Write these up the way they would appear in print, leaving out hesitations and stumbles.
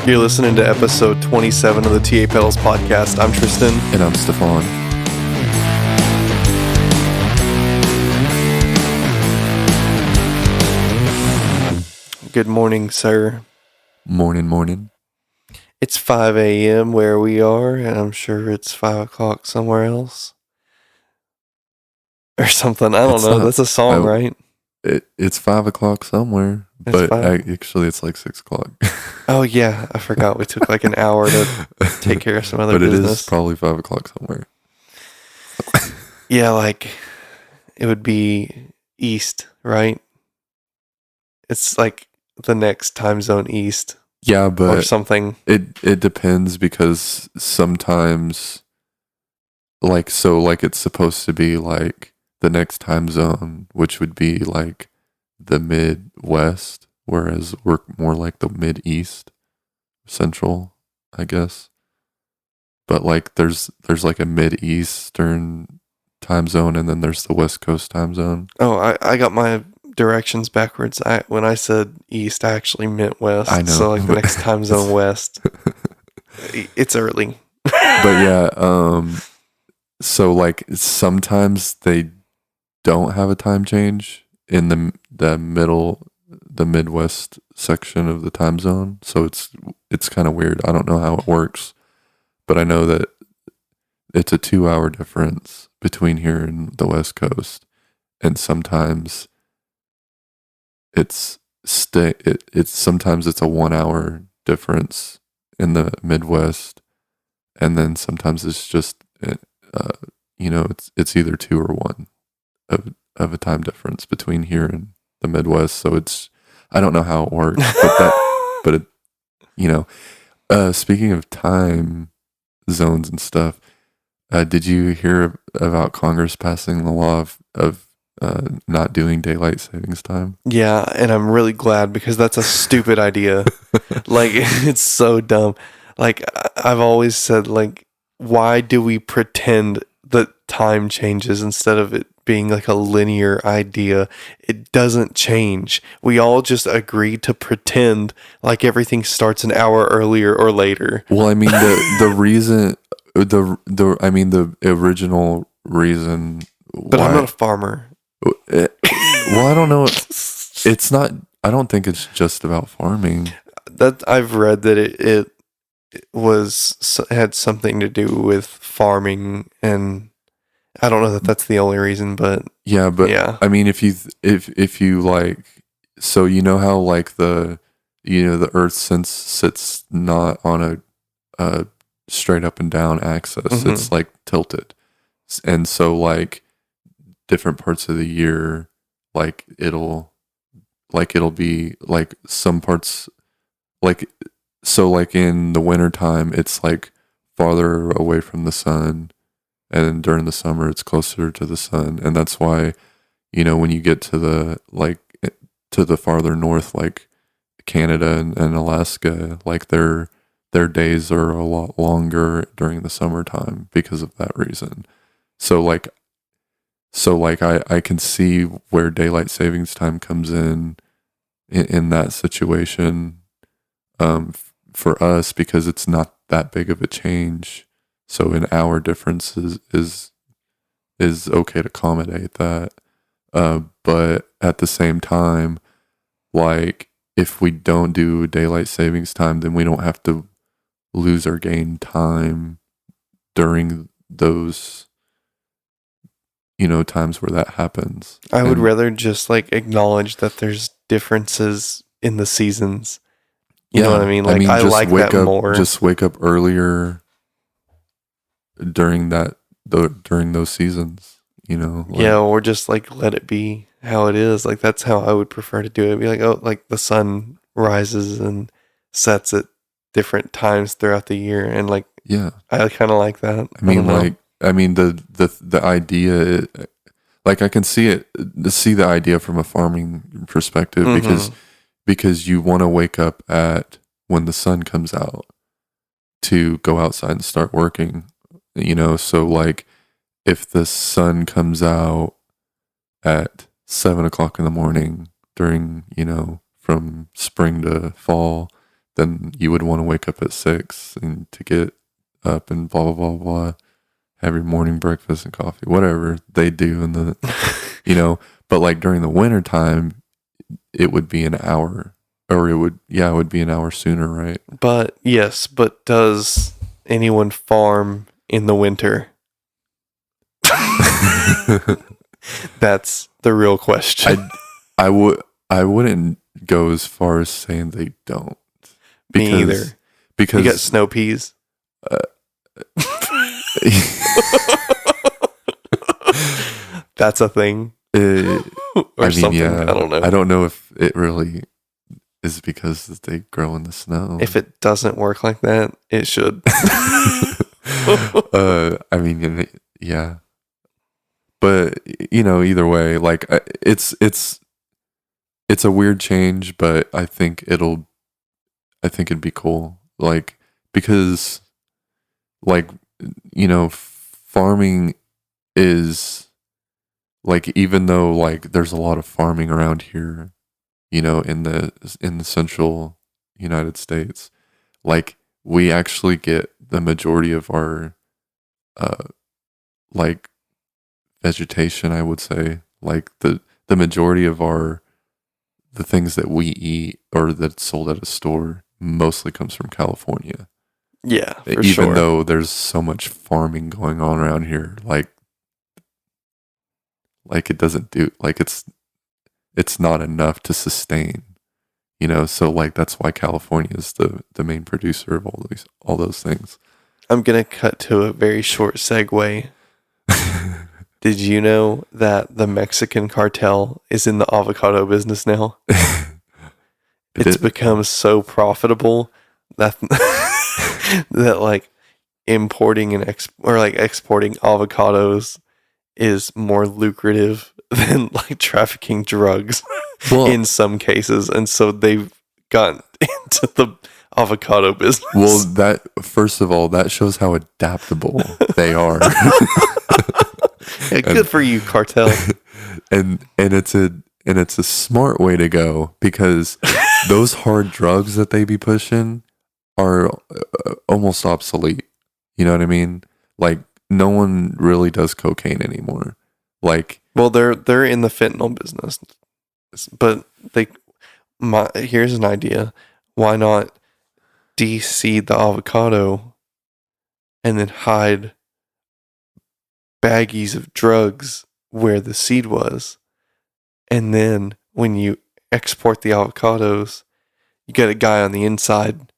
You're listening to episode 27 of the TA Pedals podcast. I'm Tristan. And I'm Stephon. Good morning, sir. Morning. It's 5 a.m. where we are, and I'm sure it's 5 o'clock somewhere else. Or something. I don't know. That's a song, right? It's 5 o'clock somewhere, but actually it's like 6 o'clock. Oh, yeah. I forgot we took like an hour to take care of some other business. But it is probably 5 o'clock somewhere. Yeah, like it would be east, right? It's like the next time zone east. Yeah, but or something. It depends because sometimes it's supposed to be like the next time zone, which would be like the Midwest, whereas we're more like the Mid-East, Central, I guess. But like there's like a Mid-Eastern time zone, and then there's the West Coast time zone. Oh, I got my directions backwards. When I said east, I actually meant west. I know. So like the next time zone west. It's early. But yeah, so like sometimes they don't have a time change in the Midwest section of the time zone. So it's kind of weird. I don't know how it works, but I know that it's a 2-hour difference between here and the West Coast, and sometimes sometimes it's a 1-hour difference in the Midwest, and then sometimes it's just it's either 2 or 1 of a time difference between here and the Midwest. So I don't know how it works, speaking of time zones and stuff, did you hear about Congress passing the law of not doing daylight savings time? Yeah, and I'm really glad because that's a stupid idea. Like, it's so dumb. Like, I've always said, like, why do we pretend that time changes instead of it being like a linear idea? It doesn't change. We all just agree to pretend like everything starts an hour earlier or later. Well, I mean, the reason, the original reason. But I'm not a farmer. Well, I don't know. It's not. I don't think it's just about farming. That I've read that it had something to do with farming, and I don't know that that's the only reason, but yeah. I mean, if you like, so you know how like the Earth sits not on a straight up and down axis, mm-hmm. It's like tilted, and so like different parts of the year, like it'll be like some parts, like so like in the wintertime it's like farther away from the sun, and during the summer it's closer to the sun, and that's why when you get to the farther north, like Canada and Alaska, like their days are a lot longer during the summertime because of that reason. So I can see where daylight savings time comes in that situation for us, because it's not that big of a change. So an hour difference is okay to accommodate that. But at the same time, like if we don't do daylight savings time, then we don't have to lose or gain time during those times where that happens. I would rather just like acknowledge that there's differences in the seasons. You know what I mean? Like, I like that more. Just wake up earlier during those seasons, or just like let it be how it is. Like, that's how I would prefer to do it. Be like, oh, like the sun rises and sets at different times throughout the year, and like, yeah, I kind of like that. The idea, like I can see the idea from a farming perspective, mm-hmm. because you want to wake up at when the sun comes out to go outside and start working, so like if the sun comes out at 7 o'clock in the morning during, from spring to fall, then you would want to wake up at 6 and to get up and blah blah blah blah, have your morning breakfast and coffee, whatever they do in the, But like during the winter time, it would be an hour, or it would be an hour sooner, right? But yes, but does anyone farm in the winter? That's the real question. I wouldn't go as far as saying they don't. Me either. Because you got snow peas. That's a thing. Something. Yeah, I don't know. I don't know if it really is because they grow in the snow. If it doesn't work like that, it should. Yeah. But either way, like it's a weird change, but I think it'd be cool, like, because, like, farming is, like, even though, like, there's a lot of farming around here, in the central United States, like, we actually get the majority of our like vegetation, I would say, like the majority of the things that we eat or that's sold at a store mostly comes from California. Yeah, for Even sure. though there's so much farming going on around here, like it doesn't do, like, it's not enough to sustain, so like that's why California is the main producer of all those things. I'm gonna cut to a very short segue. Did you know that the Mexican cartel is in the avocado business now? It's become so profitable that that like importing and exporting avocados is more lucrative than like trafficking drugs in some cases, and so they've gotten into the avocado business. Well, that, first of all, that shows how adaptable they are. Yeah, good for you, cartel. And it's a smart way to go, because those hard drugs that they be pushing are almost obsolete. You know what I mean? Like, no one really does cocaine anymore. Like, well, they're in the fentanyl business, but here's an idea: why not de-seed the avocado and then hide baggies of drugs where the seed was, and then when you export the avocados, you get a guy on the inside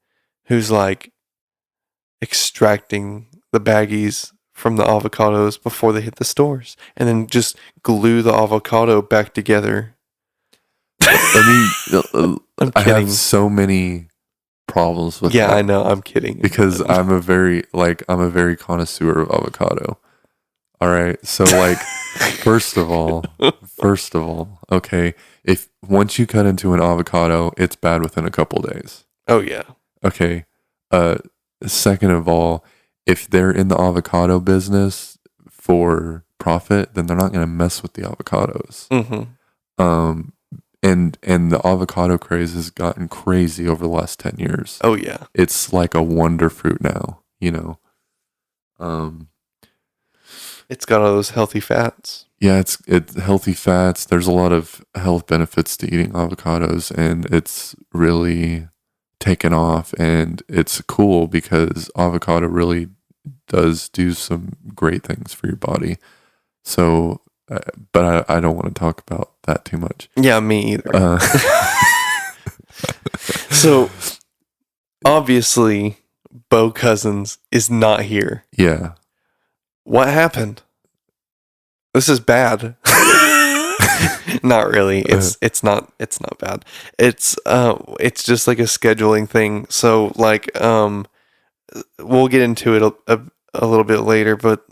who's like extracting the baggies from the avocados before they hit the stores, and then just glue the avocado back together. I mean, I'm I kidding. have so many problems with that. Yeah, I know. I'm kidding. Because I'm a very connoisseur of avocado. All right. So, like, first of all, okay, if once you cut into an avocado, it's bad within a couple days. Oh yeah. Okay. Second of all, if they're in the avocado business for profit, then they're not going to mess with the avocados. Mm-hmm. And the avocado craze has gotten crazy over the last 10 years. Oh yeah. It's like a wonder fruit now, It's got all those healthy fats. Yeah, it's healthy fats. There's a lot of health benefits to eating avocados, and it's really taken off, and it's cool because avocado really does do some great things for your body. So, but I don't want to talk about that too much. Yeah, me either. So, obviously, Bo Cousins is not here. Yeah. What happened? This is bad. Not really. It's not bad. It's just like a scheduling thing. So like we'll get into it a little bit later, but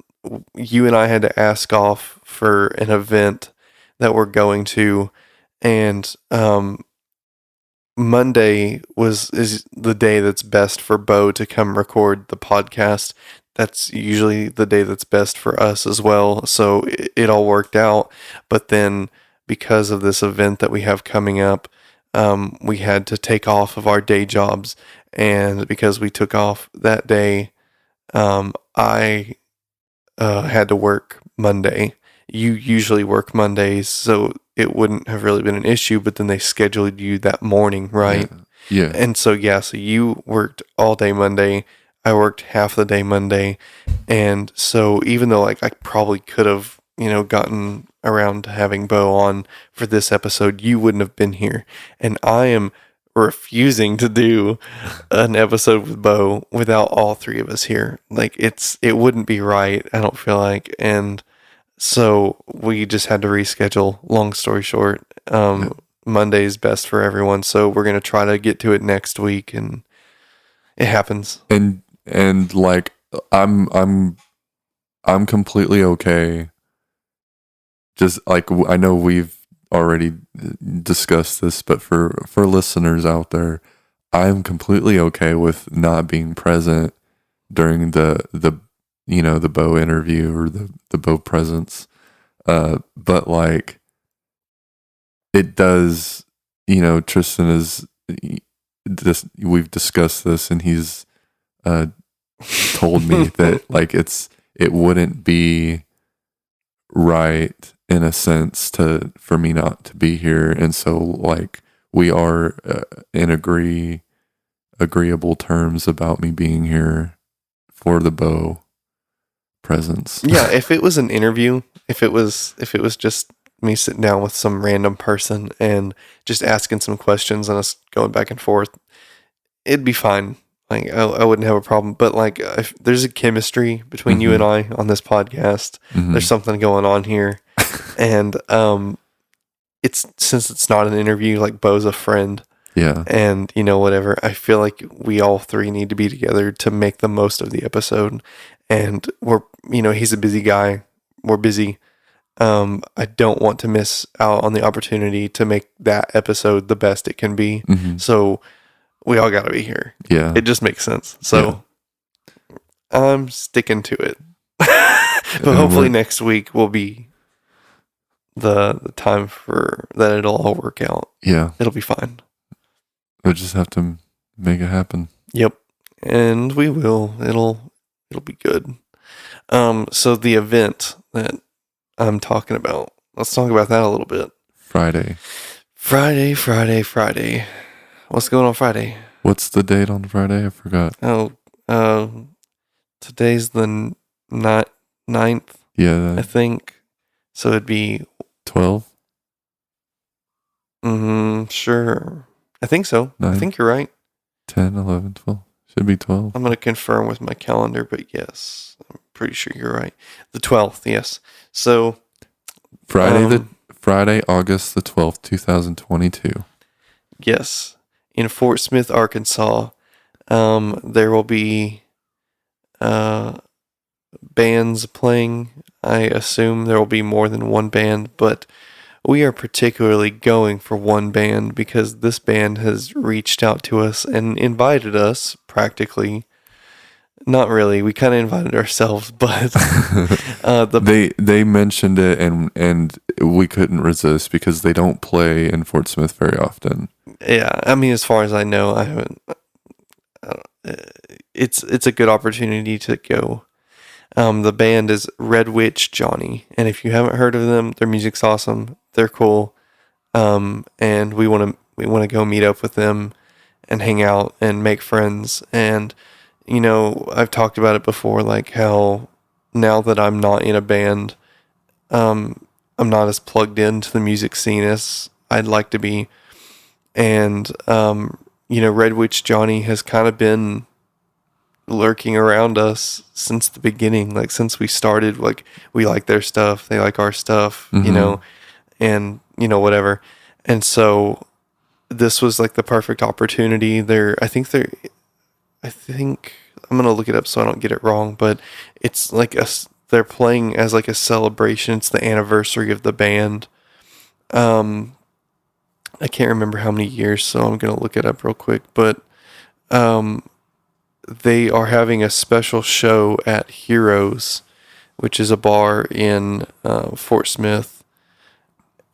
you and I had to ask off for an event that we're going to, and Monday is the day that's best for Bo to come record the podcast. That's usually the day that's best for us as well. So it all worked out. But then because of this event that we have coming up, we had to take off of our day jobs, and because we took off that day, I had to work Monday. You usually work Mondays, so it wouldn't have really been an issue, but then they scheduled you that morning, right? Yeah. And so, so you worked all day Monday. I worked half the day Monday. And so even though like I probably could have, gotten around to having Bo on for this episode, you wouldn't have been here. And I am refusing to do an episode with Bo without all three of us here. Like it wouldn't be right, I don't feel like. And so we just had to reschedule. Long story short, Monday's best for everyone, so we're gonna try to get to it next week, and it happens. And like I'm completely okay. Just like I know we've already discussed this, but for listeners out there, I'm completely okay with not being present during the the Bo interview or the Bo presence. But like it does, Tristan is this. We've discussed this, and he's told me that like it wouldn't be right in a sense for me not to be here, and so like we are in agreeable terms about me being here for the Bo presence. Yeah, if it was an interview, if it was just me sitting down with some random person and just asking some questions and us going back and forth, it'd be fine. Like I wouldn't have a problem. But like if there's a chemistry between you and I on this podcast, there's something going on here. And since it's not an interview, like Bo's a friend. Yeah. And whatever, I feel like we all three need to be together to make the most of the episode. And we're he's a busy guy. We're busy. I don't want to miss out on the opportunity to make that episode the best it can be. So we all got to be here. Yeah. It just makes sense. So I'm sticking to it. But hopefully next week will be the time for that it'll all work out. Yeah. It'll be fine. We'll just have to make it happen. Yep. And we will. It'll be good. So the event that I'm talking about, let's talk about that a little bit. Friday. What's going on Friday? What's the date on Friday? I forgot. Today's the 9th. Yeah. I think. So it'd be 12? Sure. I think so. 9, I think you're right. 10, 11, 12. Should be 12. I'm going to confirm with my calendar, but yes, I'm pretty sure you're right. The 12th, yes. So Friday, August the 12th, 2022. Yes. In Fort Smith, Arkansas, there will be bands playing. I assume there will be more than one band, but we are particularly going for one band because this band has reached out to us and invited us practically. Not really. We kind of invited ourselves, but they mentioned it and we couldn't resist because they don't play in Fort Smith very often. Yeah, I mean, as far as I know, I haven't. It's a good opportunity to go. The band is Redwitch Johnny, and if you haven't heard of them, their music's awesome. They're cool, and we want to go meet up with them and hang out and make friends. And I've talked about it before, like how now that I'm not in a band, I'm not as plugged into the music scene as I'd like to be. And Redwitch Johnny has kind of been lurking around us since the beginning, like since we started. Like we like their stuff, they like our stuff, and whatever. And so this was like the perfect opportunity. I think I'm gonna look it up so I don't get it wrong, but it's like they're playing as like a celebration. It's the anniversary of the band. I can't remember how many years, so I'm gonna look it up real quick. But they are having a special show at Heroes, which is a bar in Fort Smith,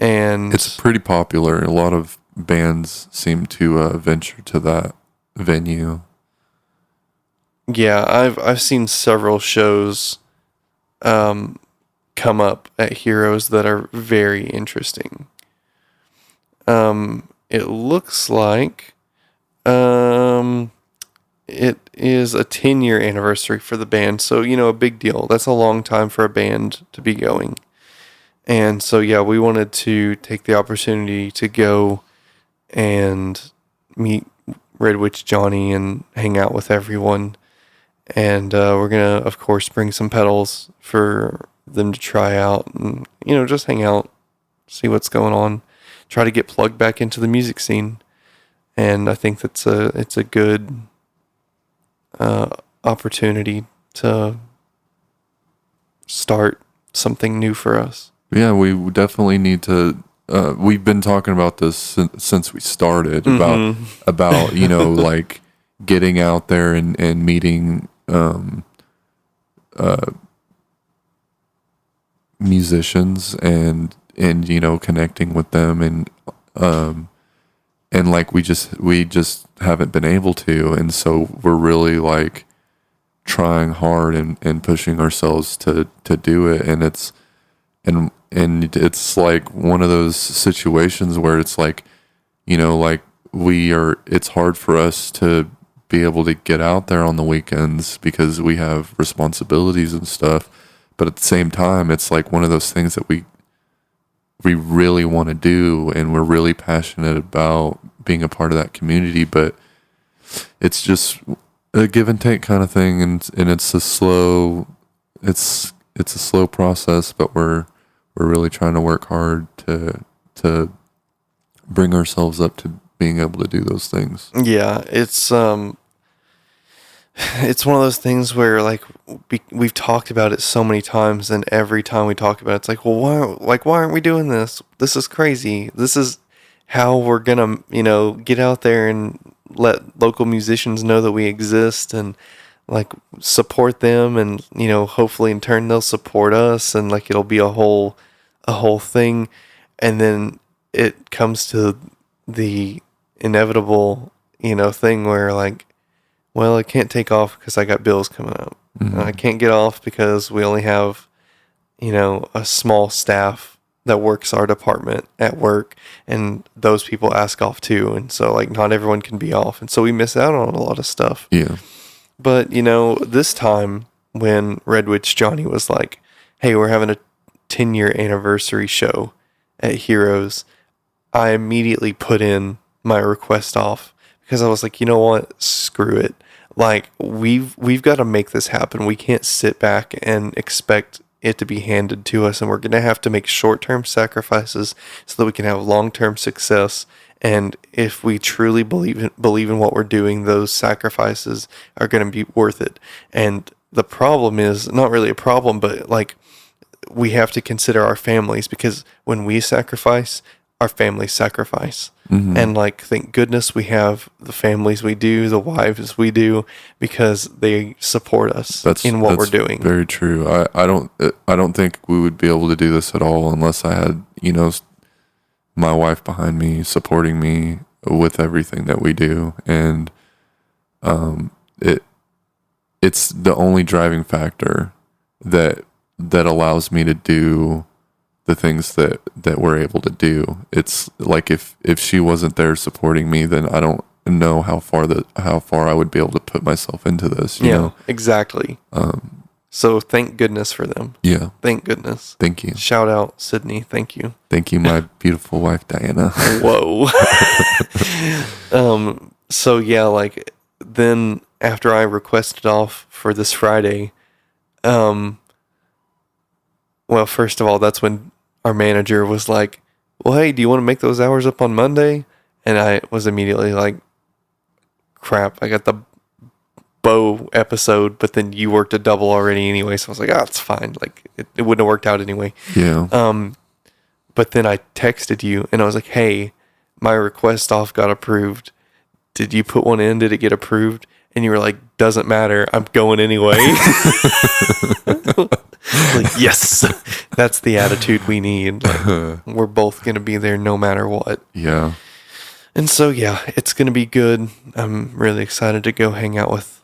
and it's pretty popular. A lot of bands seem to venture to that venue. Yeah, I've seen several shows come up at Heroes that are very interesting. It looks like it is a 10-year anniversary for the band, so a big deal. That's a long time for a band to be going. And so yeah, we wanted to take the opportunity to go and meet Redwitch Johnny and hang out with everyone. And we're going to, of course, bring some pedals for them to try out and, just hang out, see what's going on, try to get plugged back into the music scene. And I think it's a good opportunity to start something new for us. Yeah, we definitely need to. We've been talking about this since we started about like getting out there and meeting musicians and connecting with them and like we just haven't been able to, and so we're really like trying hard and pushing ourselves to do it, and it's like one of those situations where it's like like it's hard for us to be able to get out there on the weekends because we have responsibilities and stuff, but at the same time it's like one of those things that we really want to do, and we're really passionate about being a part of that community, but it's just a give and take kind of thing, and it's a slow process, but we're really trying to work hard to bring ourselves up to being able to do those things. Yeah, it's one of those things where like we've talked about it so many times, and every time we talk about it, it's like, well, why aren't we doing this? This is crazy. This is how we're gonna get out there and let local musicians know that we exist and like support them, and hopefully in turn they'll support us, and like it'll be a whole thing. And then it comes to the inevitable thing where like, well, I can't take off because I got bills coming up. Mm-hmm. I can't get off because we only have a small staff that works our department at work, and those people ask off too, and so like not everyone can be off, and so we miss out on a lot of stuff. Yeah. But this time when Redwitch Johnny was like, hey, we're having a 10-year anniversary show at Heroes, I immediately put in my request off because I was like, you know what, screw it. Like we've got to make this happen. We can't sit back and expect it to be handed to us, and we're going to have to make short-term sacrifices so that we can have long-term success. And if we truly believe in what we're doing, those sacrifices are going to be worth it. And the problem is not really a problem, but like we have to consider our families, because when we sacrifice, our families sacrifice. Mm-hmm. And like, thank goodness we have the families we do, the wives we do, because they support us in what we're doing. Very true. I don't think we would be able to do this at all unless I had, my wife behind me, supporting me with everything that we do. And it's the only driving factor that allows me to do the things that we're able to do. It's like if she wasn't there supporting me, then I don't know how far I would be able to put myself into this. You know? Exactly. So thank goodness for them. Yeah. Thank goodness. Thank you. Shout out, Sydney. Thank you. Thank you, my beautiful wife, Diana. Whoa. So yeah, like then after I requested off for this Friday, well, first of all, that's when our manager was like, well, hey, do you want to make those hours up on Monday? And I was immediately like, crap, I got the Bo episode, but then you worked a double already anyway. So I was like, it's fine. Like it wouldn't have worked out anyway. Yeah. But then I texted you and I was like, hey, my request off got approved. Did you put one in? Did it get approved? And you were like, doesn't matter. I'm going anyway. Like, yes, that's the attitude we need. Like, we're both going to be there no matter what. Yeah. And so, yeah, it's going to be good. I'm really excited to go hang out with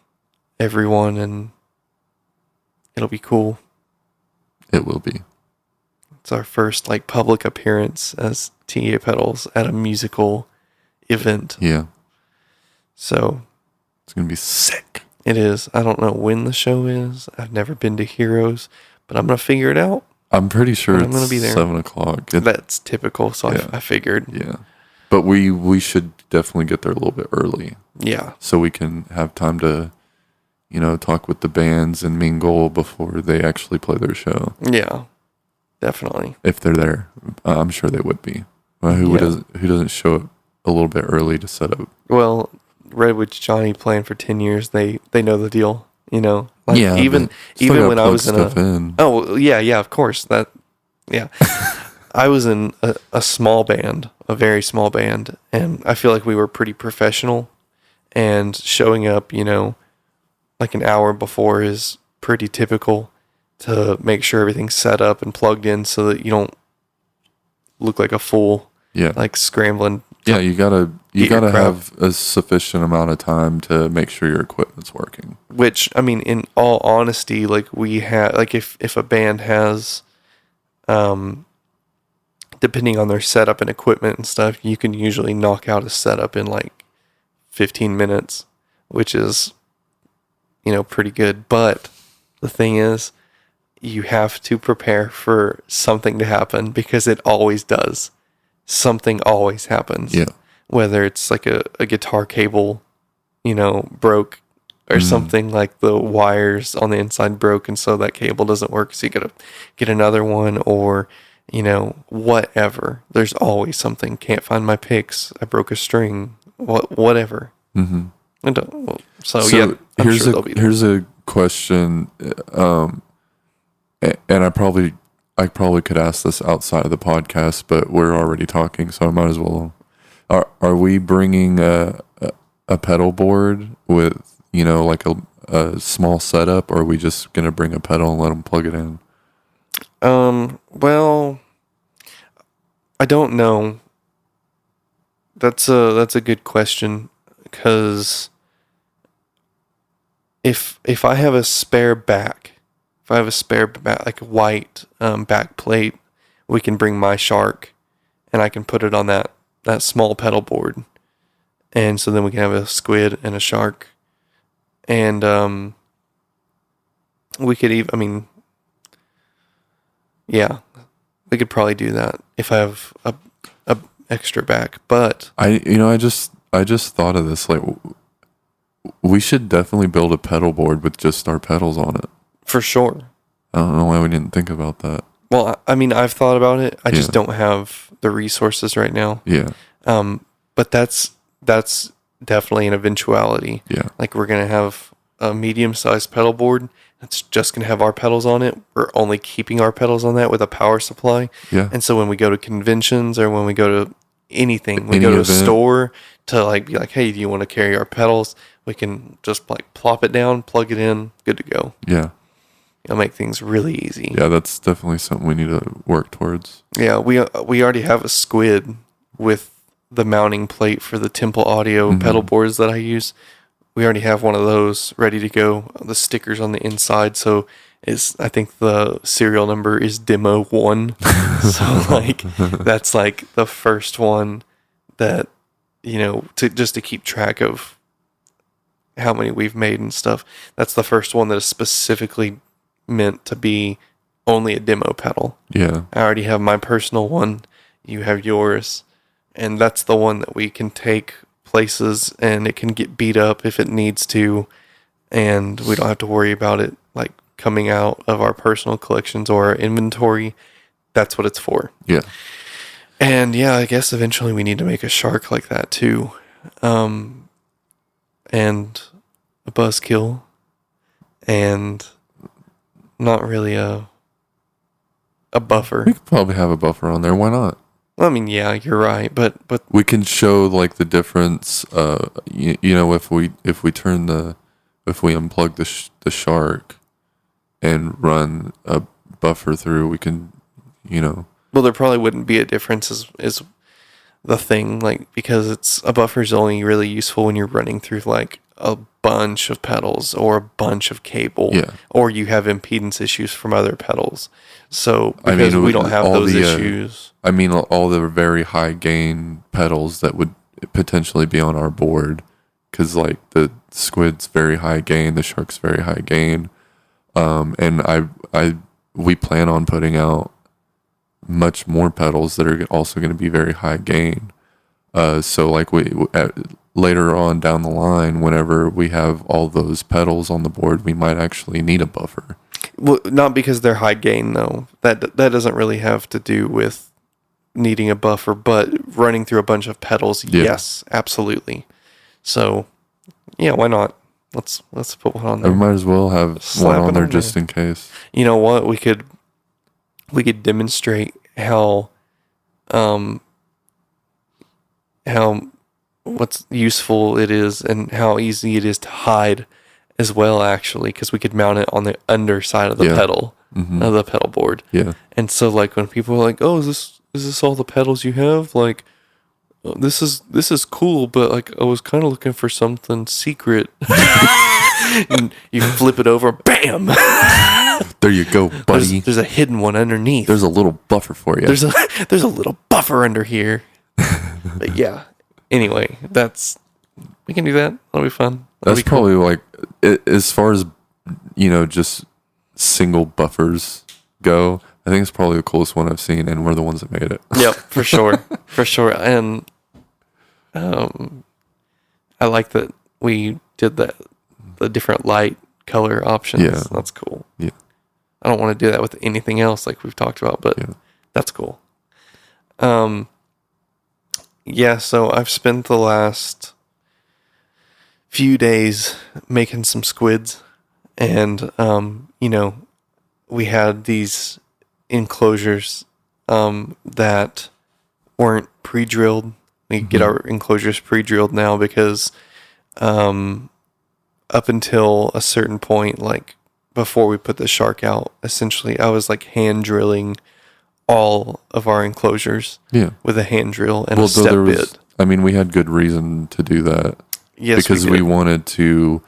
everyone, and it'll be cool. It will be. It's our first like public appearance as TA Pedals at a musical event. Yeah. So It's going to be sick. it is. I don't know when the show is. I've never been to Heroes, but I'm going to figure it out. I'm pretty sure I'm it's gonna be there. 7:00. That's typical, so Yeah. I figured. Yeah. But we should definitely get there a little bit early Yeah. so we can have time to, talk with the bands and mingle before they actually play their show. Yeah. Definitely. If they're there. I'm sure they would be. Well, Yeah. who doesn't show up a little bit early to set up? Well, Redwitch Johnny playing for 10 years, they know the deal, Like Yeah, even but still even gotta when I plug was in stuff in. Oh, yeah, of course. Yeah. I was in a small band, a very small band, and I feel like we were pretty professional, and showing up, like an hour before is pretty typical to make sure everything's set up and plugged in so that you don't look like a fool, Yeah. like scrambling. Yeah, you Get your gotta crap. have a sufficient amount of time to make sure your equipment's working. Which, I mean, in all honesty, like we have, like if a band has, depending on their setup and equipment and stuff, you can usually knock out a setup in like 15 minutes, which is, pretty good. But the thing is, you have to prepare for something to happen because it always does. Something always happens. Yeah. Whether it's like a guitar cable, broke or something, like the wires on the inside broke and so that cable doesn't work. So you got to get another one, or, whatever. There's always something. Can't find my picks. I broke a string. Whatever. Mm-hmm. So yeah, I'm here's sure they'll be there. here's a question, and I probably could ask this outside of the podcast, but we're already talking, so I might as well. Are we bringing a pedal board with like a small setup, or are we just gonna bring a pedal and let them plug it in? Well, I don't know. That's a good question, because if I have a spare back, like a white back plate, we can bring my Shark, and I can put it on that small pedal board, and so then we can have a Squid and a Shark, and we could even, I mean, yeah, we could probably do that if I have a extra back. But I just thought of this, like we should definitely build a pedal board with just our pedals on it. for sure. I don't know why we didn't think about that. Well, I mean, I've thought about it. I just Yeah. don't have the resources right now. Yeah. But that's definitely an eventuality. Yeah. Like, we're gonna have a medium-sized pedal board that's just gonna have our pedals on it. We're only keeping our pedals on that with a power supply. Yeah. And so when we go to conventions, or when we go to anything, we Any go to a event. store to like be like, hey, do you want to carry our pedals? We can just like plop it down, plug it in, good to go. Yeah. It'll make things really easy. Yeah, that's definitely something we need to work towards. Yeah, we already have a Squid with the mounting plate for the Temple Audio pedal boards that I use. We already have one of those ready to go. The stickers on the inside, so I think the serial number is Demo 1. So like that's like the first one that, to keep track of how many we've made and stuff. That's the first one that is specifically meant to be only a demo pedal. Yeah. I already have my personal one. You have yours. And that's the one that we can take places, and it can get beat up if it needs to. And we don't have to worry about it like coming out of our personal collections or our inventory. That's what it's for. Yeah. And yeah, I guess eventually we need to make a Shark like that too. And a Buzzkill. And not really a buffer. We could probably have a buffer on there. Why not? I mean, yeah, you're right, but We can show like the difference. If we unplug the Shark and run a buffer through, we can, well, there probably wouldn't be a difference. Is the thing, like, because a buffer is only really useful when you're running through like a bunch of pedals or a bunch of cable, Yeah. or you have impedance issues from other pedals. So I because mean, we don't have all those the, issues. I mean, all the very high gain pedals that would potentially be on our board, because like the Squid's very high gain, the Shark's very high gain, and we plan on putting out much more pedals that are also going to be very high gain. So like later on down the line, whenever we have all those pedals on the board, we might actually need a buffer. Well, not because they're high gain though. That doesn't really have to do with needing a buffer, but running through a bunch of pedals, Yeah. yes, absolutely. So, yeah, why not? Let's put one on I there. might as well have Slap one it on there on just there. in case. You know what? We could demonstrate how what's useful it is and how easy it is to hide as well, actually, because we could mount it on the underside of the Yeah. pedal Mm-hmm. of the pedal board. Yeah. And so like when people are like, "Oh, is this all the pedals you have?" Like, "Oh, this is cool, but like I was kind of looking for something secret." And you flip it over, bam! There you go, buddy. There's a hidden one underneath. There's a little buffer for you. There's a little buffer under here. But yeah. Anyway, we can do that. That'll be fun. That'll That's be cool. probably like, as far as, just single buffers go, I think it's probably the coolest one I've seen, and we're the ones that made it. Yep, for sure. For sure. And I like that we did the different light color options. Yeah. That's cool. Yeah. I don't want to do that with anything else like we've talked about, but Yeah. that's cool. Yeah, so I've spent the last few days making some squids, and we had these enclosures that weren't pre-drilled. We get our enclosures pre-drilled now because up until a certain point, like before we put the shark out, essentially I was like hand drilling all of our enclosures with a hand drill and a step bit. We had good reason to do that. Yes, because we wanted to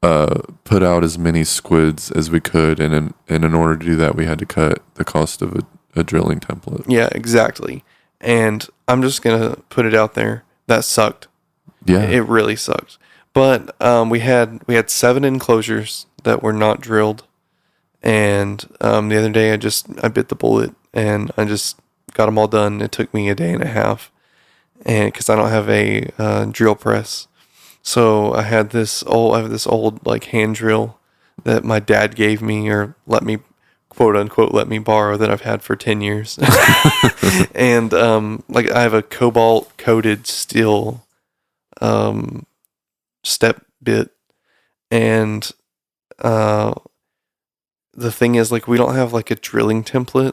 put out as many squids as we could, and in order to do that, we had to cut the cost of a drilling template. Yeah, exactly. And I'm just gonna put it out there. That sucked. Yeah, It really sucked. But we had 7 enclosures that were not drilled, and the other day I bit the bullet and I just got them all done. It took me a day and a half, and because I don't have a drill press, so I have this old like hand drill that my dad gave me, or let me, quote unquote, let me borrow, that I've had for 10 years. And like I have a cobalt coated steel step bit, and the thing is, like, we don't have like a drilling template,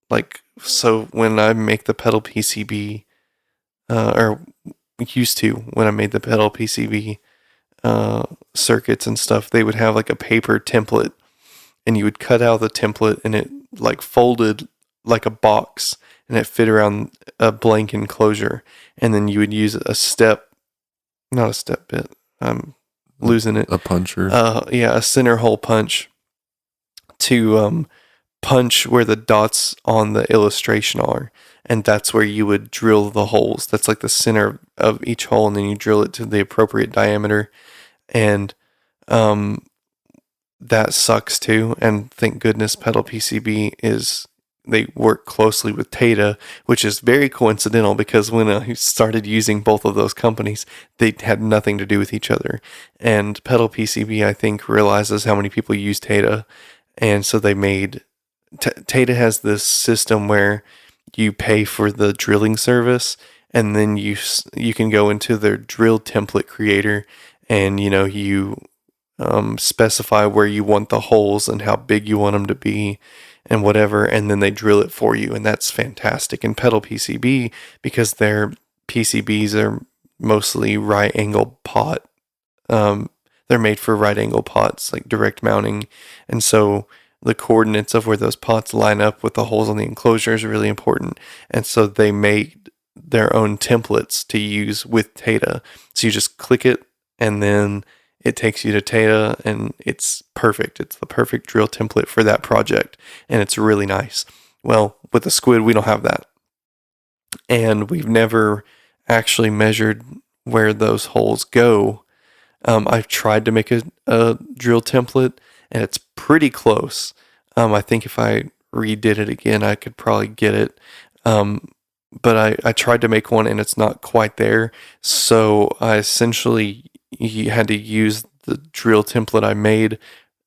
like, so when I make the pedal PCB, or used to, when I made the pedal PCB circuits and stuff, they would have like a paper template, and you would cut out the template, and it like folded like a box, and it fit around a blank enclosure, and then you would use not a step bit, I'm losing it, a puncher. a center hole punch to punch where the dots on the illustration are, and that's where you would drill the holes. That's like the center of each hole, and then you drill it to the appropriate diameter, and that sucks too. And thank goodness pedal PCB they work closely with Tata, which is very coincidental because when I started using both of those companies, they had nothing to do with each other. And pedal PCB, I think, realizes how many people use Tata, and so they made Tata has this system where you pay for the drilling service, and then you can go into their drill template creator, and you specify where you want the holes and how big you want them to be and whatever, and then they drill it for you, and that's fantastic. And pedal PCB, because their PCBs are mostly right angle pot, they're made for right angle pots, like direct mounting, and so the coordinates of where those pots line up with the holes on the enclosure is really important. And so they made their own templates to use with Tata. So you just click it and then it takes you to Tata and it's perfect. It's the perfect drill template for that project and it's really nice. Well, with the Squid, we don't have that. And we've never actually measured where those holes go. I've tried to make a drill template and it's pretty close. I think if I redid it again, I could probably get it. But I tried to make one and it's not quite there. So I essentially had to use the drill template I made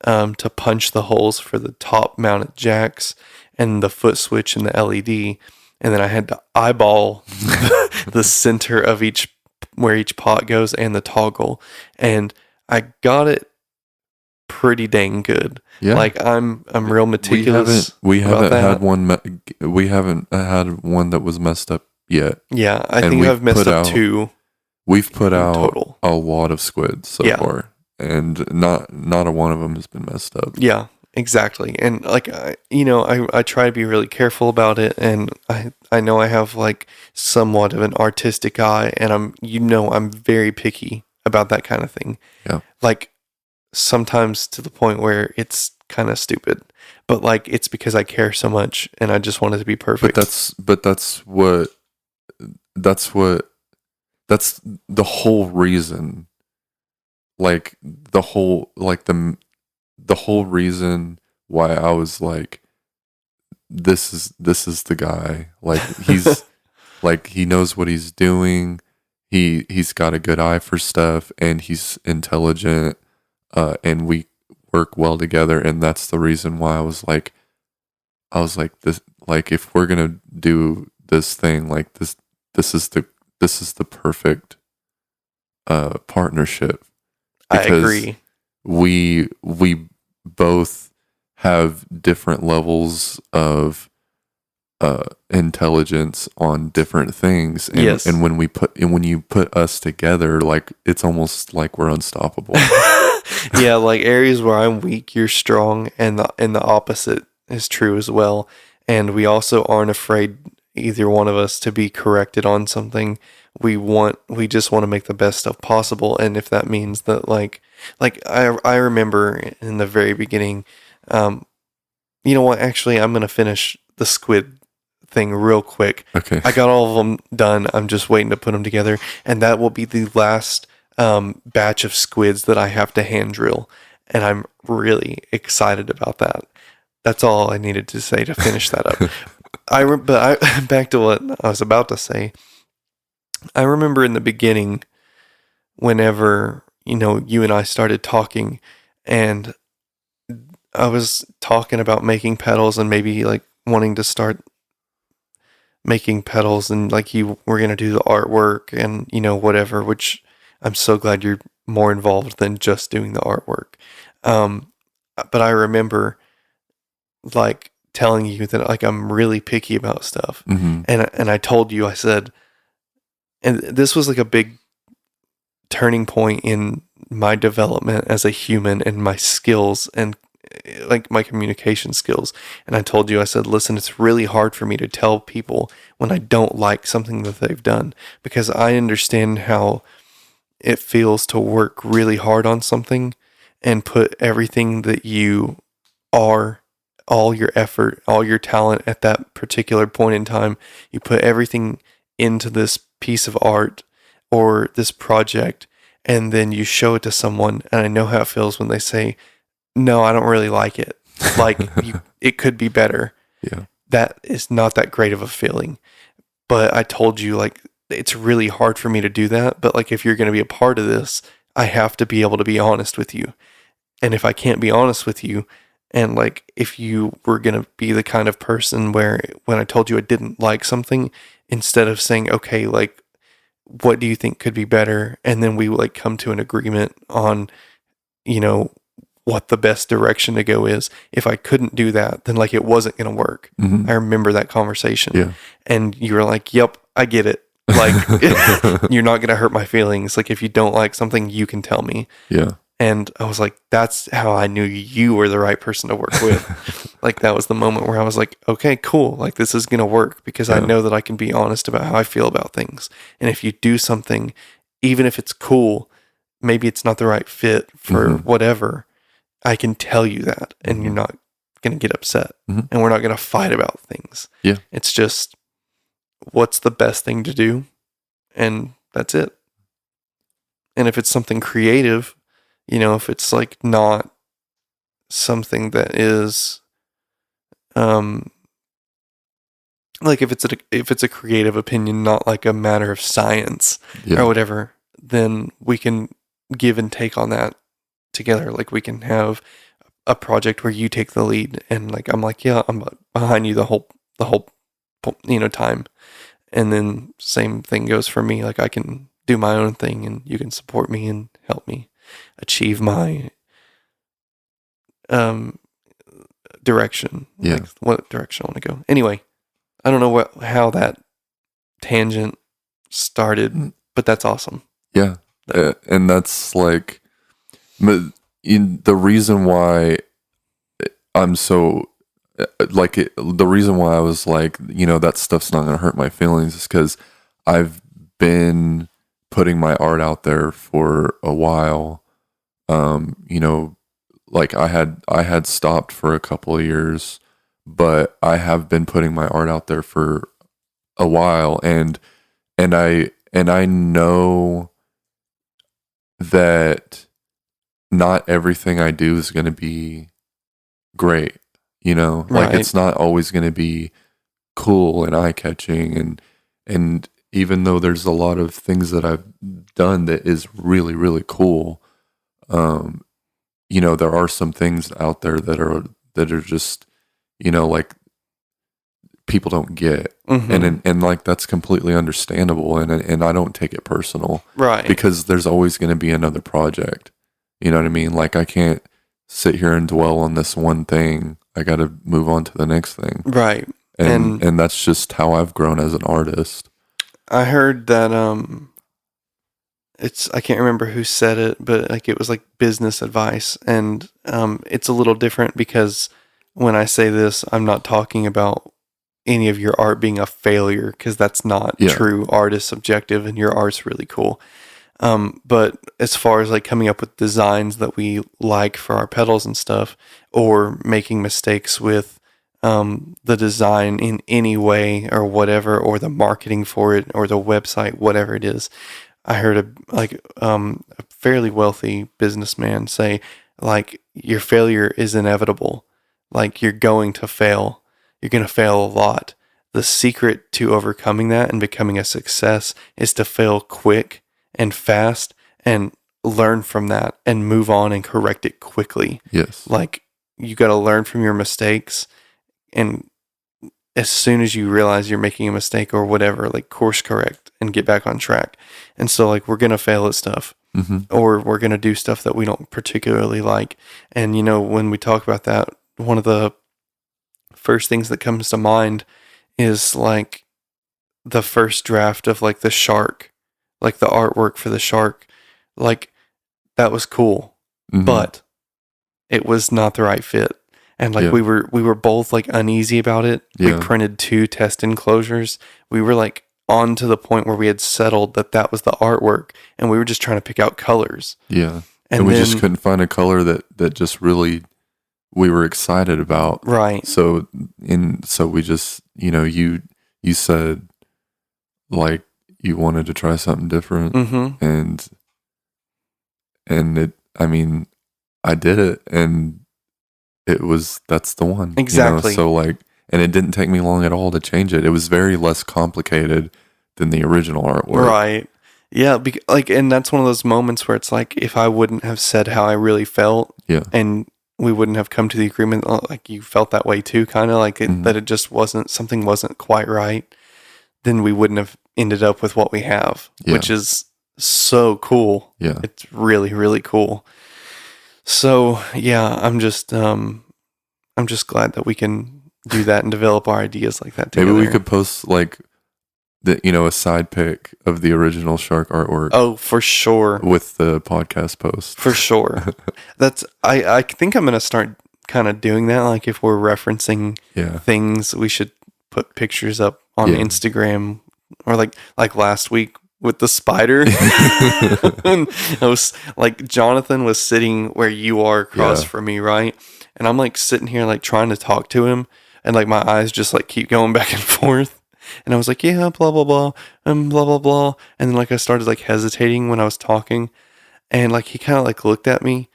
to punch the holes for the top mounted jacks and the foot switch and the LED. And then I had to eyeball the center of where each pot goes and the toggle. And I got it pretty dang good. Yeah. Like I'm real meticulous. We haven't had one. We haven't had one that was messed up yet. Yeah, I think I've messed up 2. We've put out total. A lot of squids so far, and not a one of them has been messed up. Yeah, exactly. And like I try to be really careful about it, and I know I have like somewhat of an artistic eye, and I'm very picky about that kind of thing. Yeah, like sometimes to the point where it's kind of stupid, but like it's because I care so much and I just want it to be perfect. But that's the whole reason. Like the whole reason why I was like, this is the guy. Like he's like he knows what he's doing. He's got a good eye for stuff and he's intelligent. And we work well together, and that's the reason why I was like this. Like, if we're gonna do this thing, like this is the perfect partnership. I agree. We both have different levels of intelligence on different things, and, yes. And when you put us together, like it's almost like we're unstoppable. Yeah, like areas where I'm weak, you're strong, and the opposite is true as well. And we also aren't afraid, either one of us, to be corrected on something. We just want to make the best stuff possible, and if that means that, like I remember in the very beginning, you know what? Actually, I'm gonna finish the squid thing real quick. Okay. I got all of them done. I'm just waiting to put them together, and that will be the last batch of squids that I have to hand drill, and I'm really excited about that. That's all I needed to say to finish that up. Back to what I was about to say. I remember in the beginning, whenever you and I started talking, and I was talking about making pedals and maybe like wanting to start making pedals, and like you were gonna do the artwork and whatever, which I'm so glad you're more involved than just doing the artwork. But I remember like telling you that like I'm really picky about stuff. Mm-hmm. And I told you, I said, and this was like a big turning point in my development as a human and my skills and like my communication skills. And I told you, I said, listen, it's really hard for me to tell people when I don't like something that they've done, because I understand how it feels to work really hard on something and put everything that you are, all your effort, all your talent at that particular point in time, you put everything into this piece of art or this project, and then you show it to someone, and I know how it feels when they say, no, I don't really like it. Like, it could be better. Yeah. That is not that great of a feeling. But I told you, like, it's really hard for me to do that. But, like, if you're going to be a part of this, I have to be able to be honest with you. And if I can't be honest with you, and, like, if you were going to be the kind of person where when I told you I didn't like something, instead of saying, okay, like, what do you think could be better? And then we, like, come to an agreement on, what the best direction to go is. If I couldn't do that, then like it wasn't going to work. Mm-hmm. I remember that conversation. Yeah. And you were like, yep, I get it. Like, you're not going to hurt my feelings. Like, if you don't like something, you can tell me. Yeah. And I was like, that's how I knew you were the right person to work with. Like, that was the moment where I was like, okay, cool. Like, this is going to work because I Yeah. know that I can be honest about how I feel about things. And if you do something, even if it's cool, maybe it's not the right fit for whatever, I can tell you that and you're not going to get upset. And we're not going to fight about things. Yeah. It's just, what's the best thing to do? And that's it. And if it's something creative, you know, if it's like not something that is, like if it's a creative opinion, not like a matter of science or whatever, then we can give and take on that together. Like we can have a project where you take the lead, and like I'm like, yeah, I'm behind you the whole time, and then same thing goes for me. Like I can do my own thing, and you can support me and help me achieve my direction. Yeah. Like what direction I want to go. Anyway, I don't know how that tangent started, but that's awesome. Yeah. And that's like the reason why I'm so like the reason why I was like, you know, that stuff's not going to hurt my feelings is because I've been putting my art out there for a while. You know, like I had stopped for a couple of years, but I have been putting my art out there for a while, and I know that not everything I do is going to be great, you know, like it's not always going to be cool and eye-catching, and even though there's a lot of things that I've done that is really, really cool, you know, there are some things out there that are just, you know, like people don't get, and like that's completely understandable, and I don't take it personal, right? Because there's always going to be another project, you know what I mean? Like I can't sit here and dwell on this one thing. I got to move on to the next thing, right? And that's just how I've grown as an artist. I heard that I can't remember who said it, but like it was like business advice, and it's a little different because when I say this, I'm not talking about any of your art being a failure, because that's not true. Art is subjective, and your art's really cool. But as far as like coming up with designs that we like for our pedals and stuff, or making mistakes with the design in any way or whatever, or the marketing for it, or the website, whatever it is, I heard a fairly wealthy businessman say, like, your failure is inevitable. Like, you're going to fail. You're going to fail a lot. The secret to overcoming that and becoming a success is to fail quick and fast and learn from that and move on and correct it quickly. Yes. Like, you got to learn from your mistakes, and as soon as you realize you're making a mistake or whatever, like course correct and get back on track. And so like we're going to fail at stuff, or we're going to do stuff that we don't particularly like. And you know, when we talk about that, one of the first things that comes to mind is like the first draft of like the shark, like the artwork for the shark. Like that was cool, but it was not the right fit. And like we were both like uneasy about it. We printed 2 test enclosures. We were like on to the point where we had settled that was the artwork, and we were just trying to pick out colors. Yeah. And we just couldn't find a color that just really we were excited about. Right. So we just, you know, you said like you wanted to try something different, and it, I mean, I did it, and that's the one. Exactly. You know? So like, and it didn't take me long at all to change it. It was very less complicated than the original artwork. Right. Yeah. And that's one of those moments where it's like, if I wouldn't have said how I really felt, and we wouldn't have come to the agreement, like you felt that way too, kind of like that it just something wasn't quite right, then we wouldn't have ended up with what we have, which is so cool. Yeah. It's really, really cool. So yeah, I'm just glad that we can do that and develop our ideas like that together. Maybe we could post like a side pic of the original shark artwork. Oh, for sure. With the podcast post. For sure. I think I'm going to start kind of doing that. Like if we're referencing things, we should put pictures up on Instagram, or like last week with the spider. And I was like, Jonathan was sitting where you are across from me, right? And I'm like sitting here like trying to talk to him, and like my eyes just like keep going back and forth. And I was like, yeah, blah, blah, blah, and blah, blah, blah. And then like I started like hesitating when I was talking, and like he kind of like looked at me,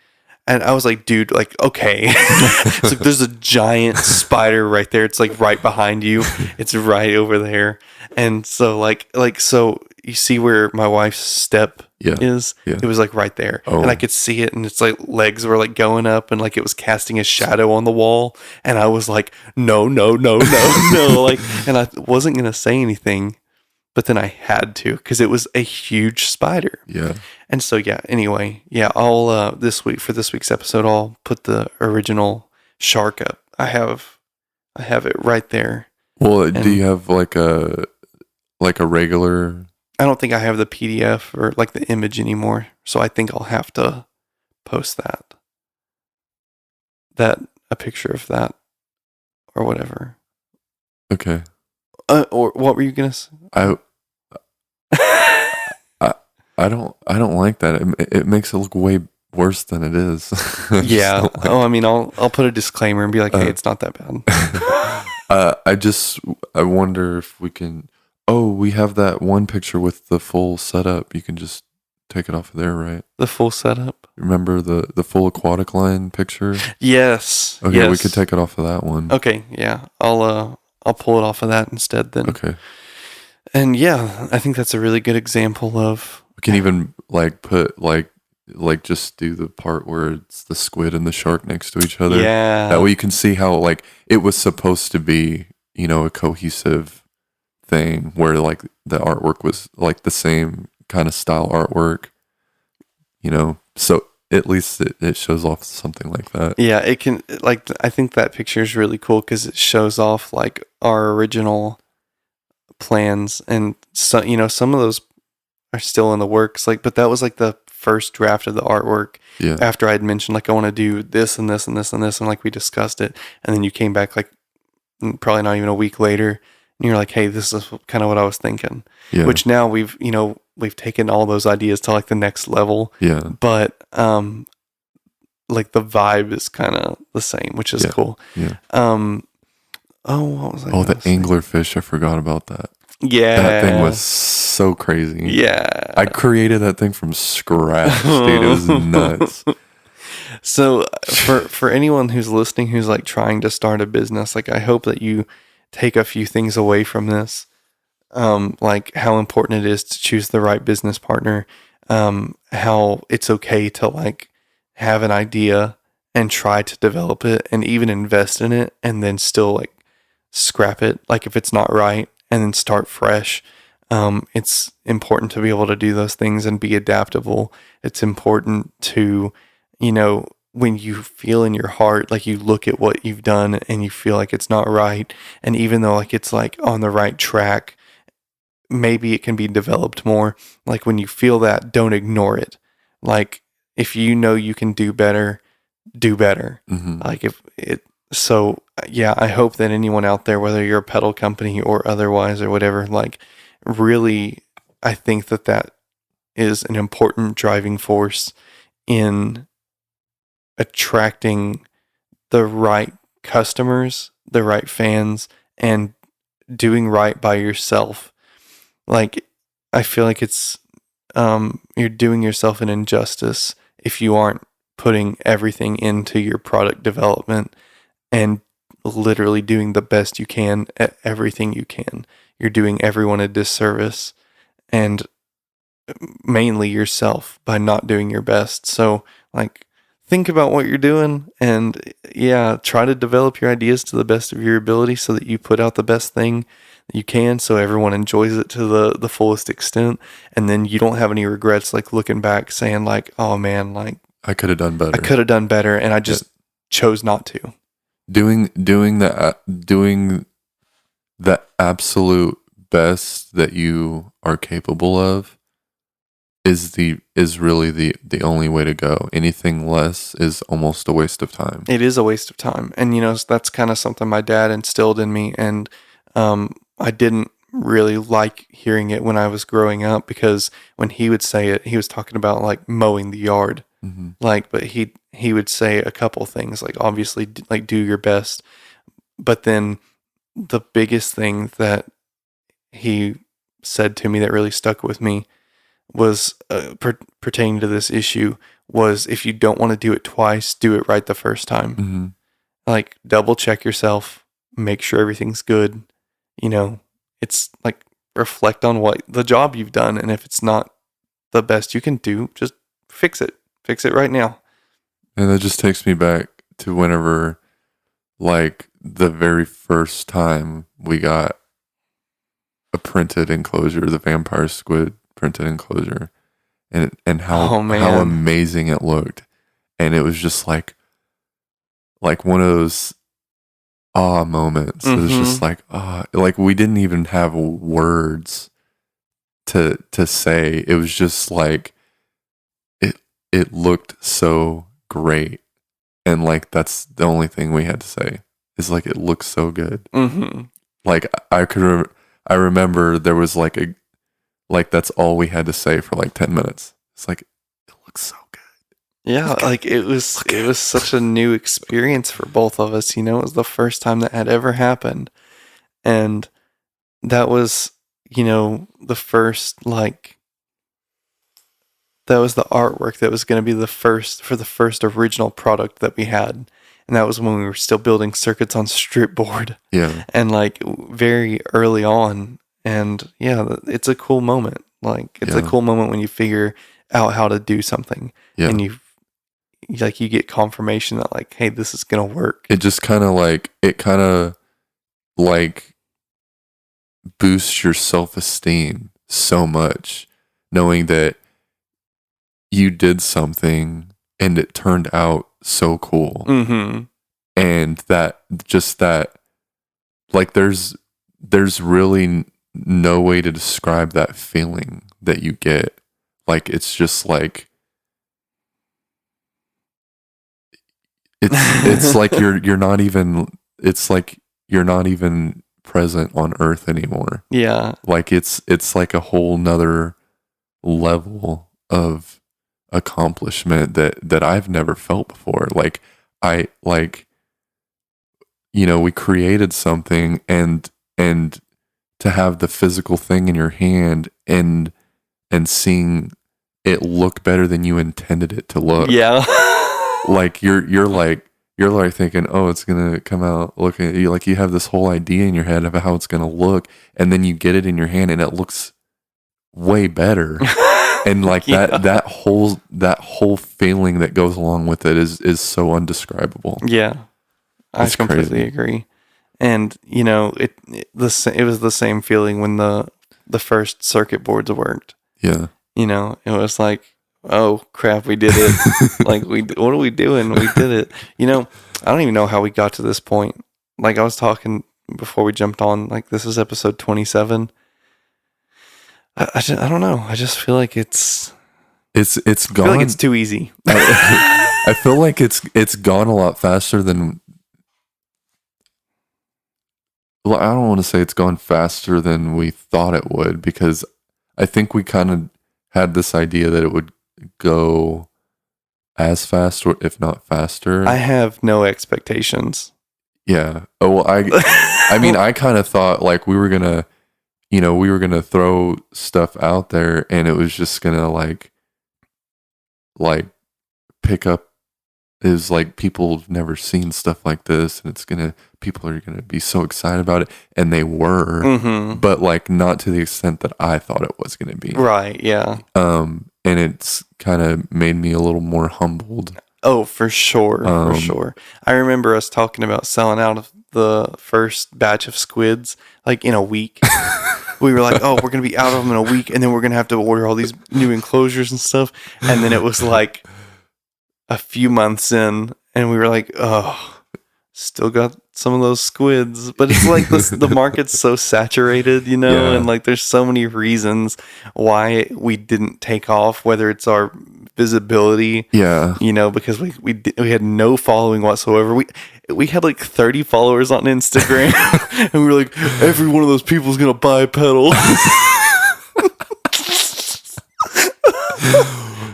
and I was like, dude, like, okay. It's like there's a giant spider right there. It's like right behind you. It's right over there. And so so you see where my wife's step is? Yeah. It was like right there. Oh. And I could see it, and it's like legs were like going up, and like it was casting a shadow on the wall. And I was like, no. Like, and I wasn't going to say anything, but then I had to, because it was a huge spider. Yeah. And so, anyway, I'll, this week's episode, I'll put the original shark up. I have it right there. Well, do you have like a regular? I don't think I have the PDF or like the image anymore. So I think I'll have to post a picture of that or whatever. Okay. Or what were you going to say? I don't like that. It makes it look way worse than it is. Yeah. Like, I mean, I'll put a disclaimer and be like, hey, it's not that bad. I wonder if we can. Oh, we have that one picture with the full setup. You can just take it off of there, right? The full setup. Remember the full aquatic line picture? Yes. Okay, yes. We could take it off of that one. Okay, yeah. I'll pull it off of that instead then. Okay. And I think that's a really good example of. We can even like put like just do the part where it's the squid and the shark next to each other. Yeah. That way you can see how like it was supposed to be, a cohesive thing where like the artwork was like the same kind of style artwork, so at least it shows off something like that. Yeah, it can, like, I think that picture is really cool because it shows off like our original plans, and so some of those are still in the works, like, but that was like the first draft of the artwork. Yeah. After I'd mentioned like I want to do this and this and this and this, and like we discussed it, and then you came back like probably not even a week later, and you're like, hey, this is kind of what I was thinking. Yeah. Which now we've taken all those ideas to like the next level. Yeah. But like the vibe is kind of the same, which is cool. Yeah. What was I? Oh, the anglerfish! I forgot about that. Yeah. That thing was so crazy. Yeah. I created that thing from scratch, dude. It was nuts. So for anyone who's listening who's like trying to start a business, like I hope that you take a few things away from this. Like how important it is to choose the right business partner. How it's okay to like have an idea and try to develop it and even invest in it and then still like scrap it, like if it's not right, and then start fresh. It's important to be able to do those things and be adaptable. It's important to, when you feel in your heart, like you look at what you've done and you feel like it's not right. And even though like it's like on the right track, maybe it can be developed more. Like when you feel that, don't ignore it. Like if you can do better, do better. Mm-hmm. Like I hope that anyone out there, whether you're a pedal company or otherwise or whatever, like really, I think that is an important driving force in attracting the right customers, the right fans, and doing right by yourself. Like, I feel like it's, you're doing yourself an injustice if you aren't putting everything into your product development and literally doing the best you can at everything you can. You're doing everyone a disservice, and mainly yourself, by not doing your best. So like think about what you're doing, and try to develop your ideas to the best of your ability so that you put out the best thing that you can, so everyone enjoys it to the fullest extent, and then you don't have any regrets like looking back saying like, oh man, like I could have done better and I just chose not to. Doing the absolute best that you are capable of is really the only way to go. Anything less is almost a waste of time. It is a waste of time. And, that's kind of something my dad instilled in me. And I didn't really like hearing it when I was growing up, because when he would say it, he was talking about like mowing the yard. Mm-hmm. Like, but he would say a couple things, like obviously like do your best. But then the biggest thing that he said to me that really stuck with me was pertaining to this issue was, if you don't want to do it twice, do it right the first time. Mm-hmm. Like, double check yourself, make sure everything's good. It's like, reflect on what the job you've done, and if it's not the best you can do, just fix it right now. And that just takes me back to whenever, like, the very first time we got a printed enclosure, the vampire squid printed enclosure, and how amazing it looked. And it was just like one of those moments. Mm-hmm. It was just like we didn't even have words to say. It was just like it looked so great, and like that's the only thing we had to say, is like it looks so good. Mm-hmm. Like I remember there was like that's all we had to say for like 10 minutes. It's like, it looks so good. Yeah, like it was such a new experience for both of us. It was the first time that had ever happened, and that was the first, that was the artwork that was going to be the first original product that we had. And that was when we were still building circuits on strip board. Yeah. And very early on. And yeah, it's a cool moment. It's a cool moment when you figure out how to do something. Yeah. And you get confirmation that hey, this is going to work. It just kind of boosts your self-esteem so much, knowing that you did something and it turned out so cool. Mm-hmm. And there's really no way to describe that feeling that you get. It's just like, it's like you're not even, it's like you're not even present on Earth anymore. Yeah. It's like a whole nother level of accomplishment that I've never felt before. We created something, and to have the physical thing in your hand and seeing it look better than you intended it to look. Yeah. You're thinking, oh, it's gonna come out looking at you, like you have this whole idea in your head of how it's gonna look, and then you get it in your hand and it looks way better. And that whole feeling that goes along with it is so undescribable. Yeah, I completely crazy. agree. And it was the same feeling when the first circuit boards worked. Yeah. It was like, oh crap, we did it. What are we doing? We did it. I don't even know how we got to this point. I was talking before we jumped on, this is episode 27. I don't know. I just feel like it's gone. I feel like it's too easy. I feel like it's gone a lot faster than. Well, I don't want to say it's gone faster than we thought it would, because I think we kind of had this idea that it would go as fast, or if not faster. I have no expectations. Yeah. Oh, well, I mean, I kind of thought we were gonna. We were going to throw stuff out there, and it was just going to pick up. Is people have never seen stuff like this, and people are going to be so excited about it. And they were, mm-hmm. but not to the extent that I thought it was going to be. Right. Yeah. And it's kind of made me a little more humbled. Oh, for sure. For sure. I remember us talking about selling out of the first batch of squids, in a week. We were like, oh, we're going to be out of them in a week, and then we're going to have to order all these new enclosures and stuff. And then it was a few months in, and we were like, oh, still got some of those squids, but it's like the market's so saturated, Yeah. and like there's so many reasons why we didn't take off, whether it's our visibility, Yeah. because we had no following whatsoever. We had like 30 followers on Instagram, and we were like, every one of those people is gonna buy a pedal.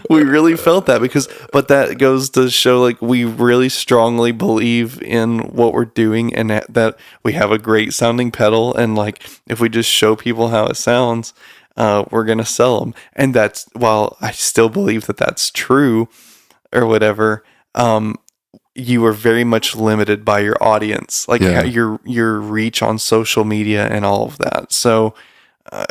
We really felt that but that goes to show like we really strongly believe in what we're doing, and that we have a great sounding pedal, and like if we just show people how it sounds, we're gonna sell them. And that's, while I still believe that that's true or whatever, you are very much limited by your audience, like your reach on social media and all of that. So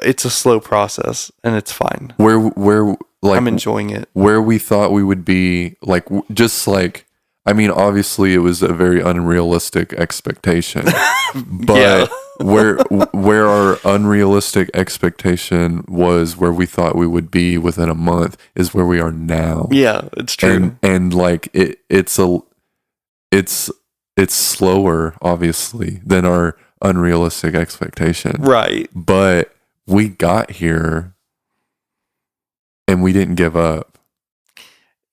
it's a slow process, and it's fine. Where like I'm enjoying it. Where we thought we would be, like just like, I mean, obviously it was a very unrealistic expectation, but where our unrealistic expectation was where we thought we would be within a month is where we are now. Yeah, it's true. And like it's slower, obviously, than our unrealistic expectation. Right. But we got here and we didn't give up.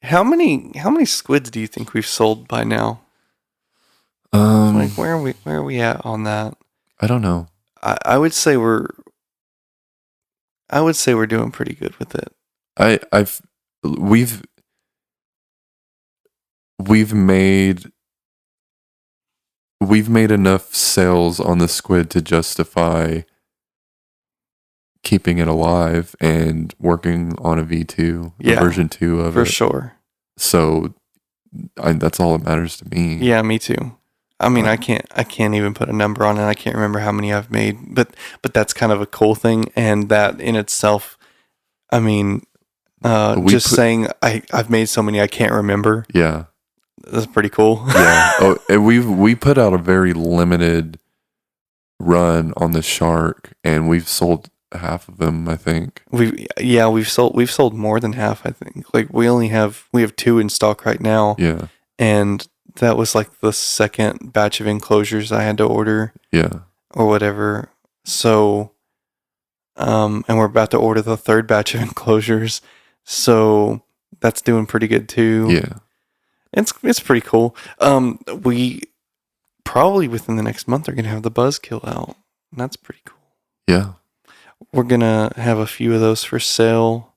How many squids do you think we've sold by now? Like where are we at on that? I don't know. I would say we're doing pretty good with it. We've made enough sales on the squid to justify keeping it alive and working on a V2, version 2 of it. For sure. So that's all that matters to me. Yeah, me too. I mean, I can't even put a number on it. I can't remember how many I've made, but that's kind of a cool thing, and that in itself, I mean, saying I've made so many I can't remember. Yeah. That's pretty cool. Yeah. Oh, and we put out a very limited run on the shark, and we've sold half of them, I think. We've sold more than half, I think. Like we have 2 in stock right now. Yeah. And that was like the second batch of enclosures I had to order. Yeah. Or whatever. So and we're about to order the third batch of enclosures. So that's doing pretty good too. Yeah. It's pretty cool. We probably within the next month are gonna have the Buzzkill out. And that's pretty cool. Yeah. We're gonna have a few of those for sale.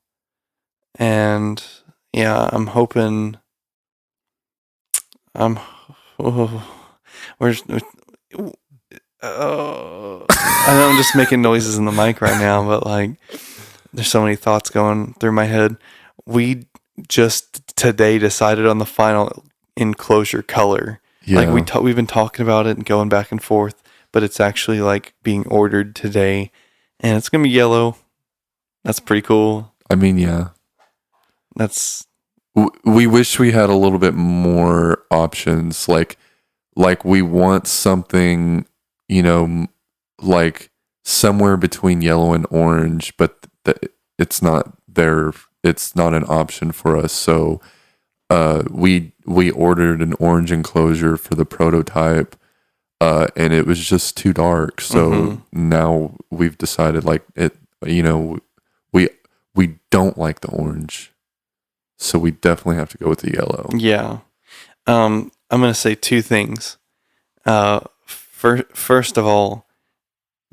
And yeah, I'm hoping I know I'm just making noises in the mic right now, but like there's so many thoughts going through my head. We just today decided on the final enclosure color. Yeah. Like we've been talking about it and going back and forth, but it's actually like being ordered today, and it's gonna be yellow. That's pretty cool. I mean, yeah. We wish we had a little bit more options. Like we want something, like somewhere between yellow and orange, but it's not there. It's not an option for us. So we ordered an orange enclosure for the prototype, and it was just too dark. So now we've decided we don't like the orange. So we definitely have to go with the yellow. Yeah. I'm going to say 2 things. First of all,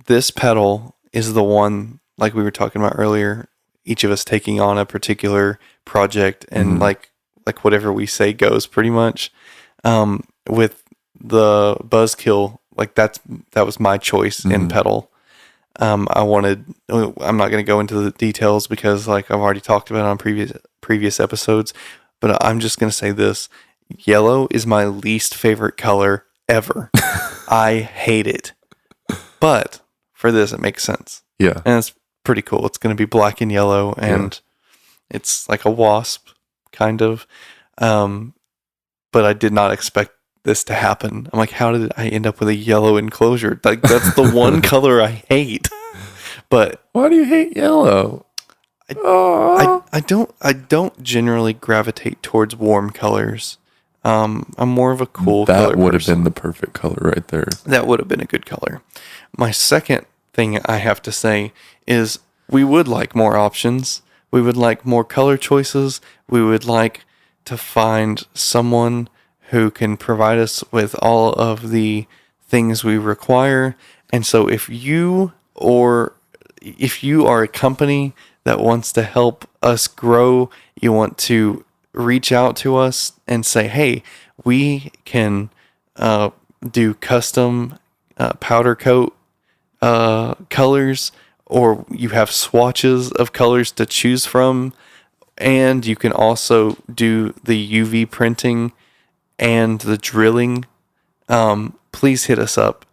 this pedal is the one, like we were talking about earlier, each of us taking on a particular project, and like whatever we say goes pretty much. With the Buzzkill, like that was my choice in pedal. I'm not going to go into the details because like I've already talked about it on previous episodes, but I'm just going to say this. Yellow is my least favorite color ever. I hate it. But for this, it makes sense. Yeah. And it's pretty cool. It's going to be black and yellow, and it's like a wasp, kind of. But I did not expect this to happen. I'm like, how did I end up with a yellow enclosure? Like, that's the one color I hate. But why do you hate yellow? I don't generally gravitate towards warm colors. I'm more of a cool color That would have person. been the perfect color right there. That would have been a good color. My second thing I have to say is we would like more options. We would like more color choices. We would like to find someone who can provide us with all of the things we require. And so if you are a company that wants to help us grow, you want to reach out to us and say, hey, we can do custom powder coat colors, or you have swatches of colors to choose from, and you can also do the UV printing and the drilling, please hit us up.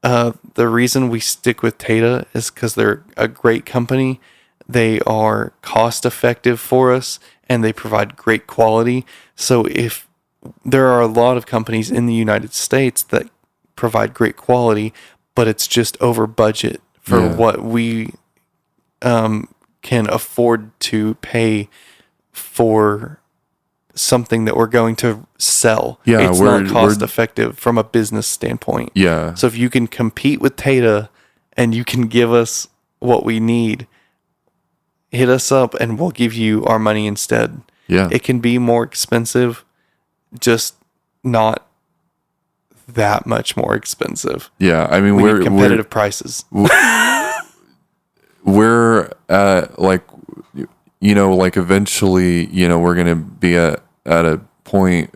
The reason we stick with Tata is because they're a great company. They are cost effective for us and they provide great quality. So if there are a lot of companies in the United States that provide great quality, but it's just over budget for what we can afford to pay for something that we're going to sell. Yeah, it's not cost effective from a business standpoint. Yeah. So if you can compete with Tata and you can give us what we need, hit us up and we'll give you our money instead. Yeah. It can be more expensive, just not that much more expensive. Yeah, I mean, we're competitive prices. We're like, you know, like eventually, you know, we're gonna be at a point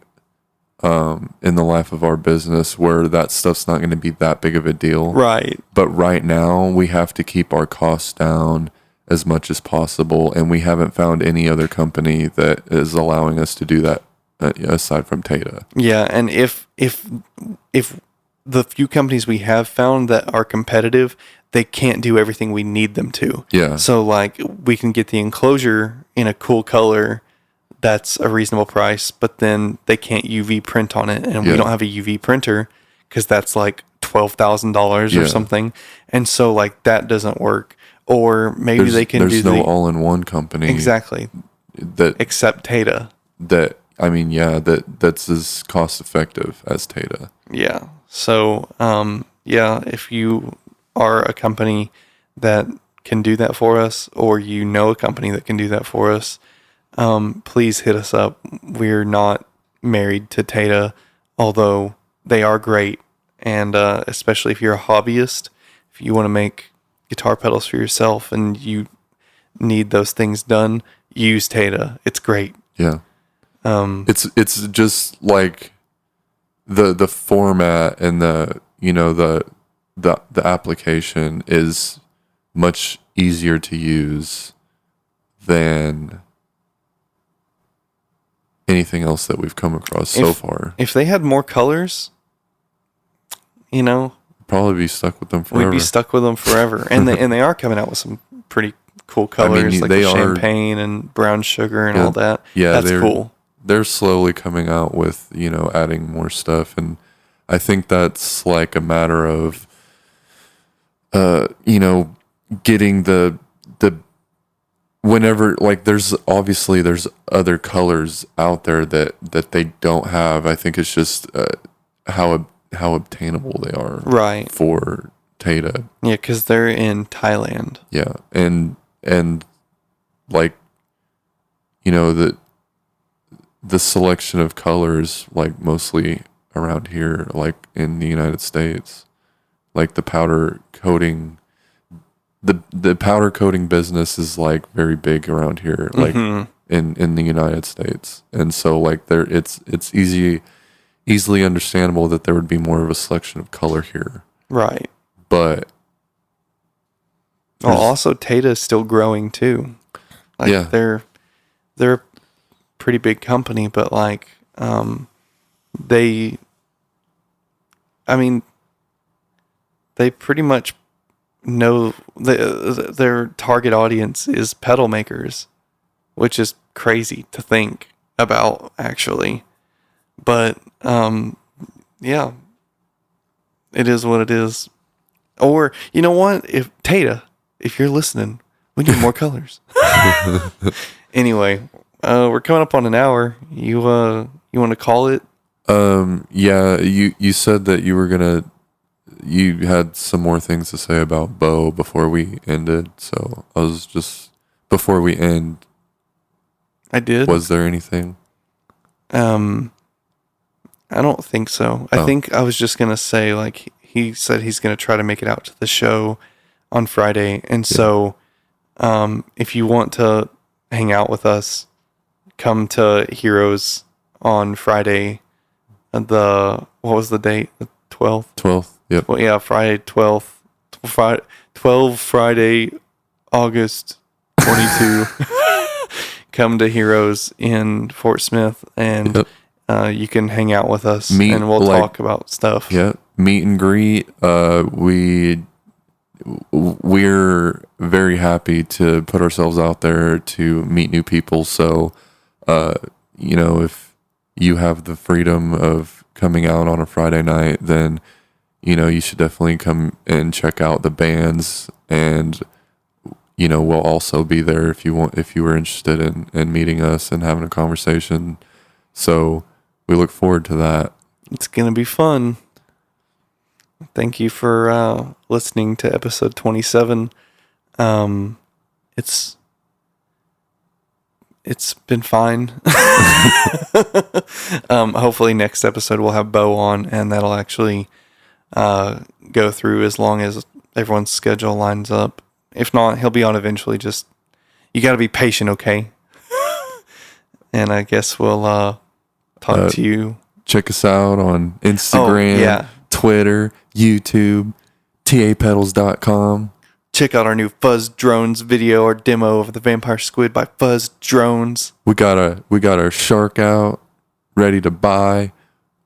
in the life of our business where that stuff's not gonna be that big of a deal, right? But right now, we have to keep our costs down as much as possible, and we haven't found any other company that is allowing us to do that aside from Tata. Yeah, and if the few companies we have found that are competitive, they can't do everything we need them to. Yeah. So like we can get the enclosure in a cool color that's a reasonable price, but then they can't UV print on it, and we don't have a UV printer because that's like $12,000 or something, and so like that doesn't work. Or maybe they can do no all-in-one company exactly that except Tata. That I mean, yeah, that's as cost effective as Tata. Yeah. So, yeah, if you are a company that can do that for us, or you know a company that can do that for us, please hit us up. We're not married to Tata, although they are great. And especially if you're a hobbyist, if you want to make guitar pedals for yourself and you need those things done, use Tata. It's great. Yeah. It's just like the format and the application is much easier to use than anything else that we've come across so far. If they had more colors, you know, probably be stuck with them forever. We'd be stuck with them forever. And they are coming out with some pretty cool colors, like the champagne and brown sugar and all that. Yeah, that's cool. They're slowly coming out with, adding more stuff, and I think that's like a matter of getting the whenever, like, there's other colors out there that they don't have. I think it's just how obtainable they are, right, for Tata. Yeah, because they're in Thailand. Yeah, and like, the selection of colors, like, mostly around here, like in the United States, like the powder coating, the powder coating business is like very big around here, like in the United States, and so like it's easily understandable that there would be more of a selection of color here, right? But also Tata is still growing too. Like, yeah, they're a pretty big company, but like they pretty much know their target audience is pedal makers, which is crazy to think about, actually. But yeah, it is what it is. Or, you know what? If Tata, if you're listening, we need more colors. Anyway, we're coming up on an hour. You want to call it Yeah, you said that you had some more things to say about Bo before we ended. So I was just before we end. I did. Was there anything? I don't think so. I think I was just gonna say, like, he said he's gonna try to make it out to the show on Friday, and so if you want to hang out with us, come to Heroes on Friday. What was the date? The 12th. 12th. Yep. Well, yeah, Friday 12th. 12 Friday, August 22. Come to Heroes in Fort Smith, and you can hang out with us, and we'll talk about stuff. Yeah, meet and greet. We're very happy to put ourselves out there to meet new people. So, if you have the freedom of coming out on a Friday night, then you should definitely come and check out the bands, and we'll also be there if you were interested in meeting us and having a conversation. So we look forward to that. It's gonna be fun. Thank you for listening to episode 27. It's been fine. Hopefully next episode we'll have Bo on, and that'll actually go through as long as everyone's schedule lines up. If not, he'll be on eventually. Just, you got to be patient, okay? And I guess we'll talk to you. Check us out on Instagram, Twitter, YouTube, tapedals.com. Check out our new Fuzz Drones video or demo of the Vampire Squid by Fuzz Drones. We got our shark out, ready to buy.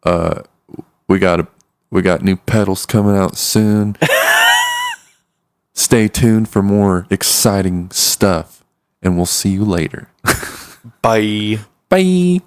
We got new pedals coming out soon. Stay tuned for more exciting stuff, and we'll see you later. Bye. Bye.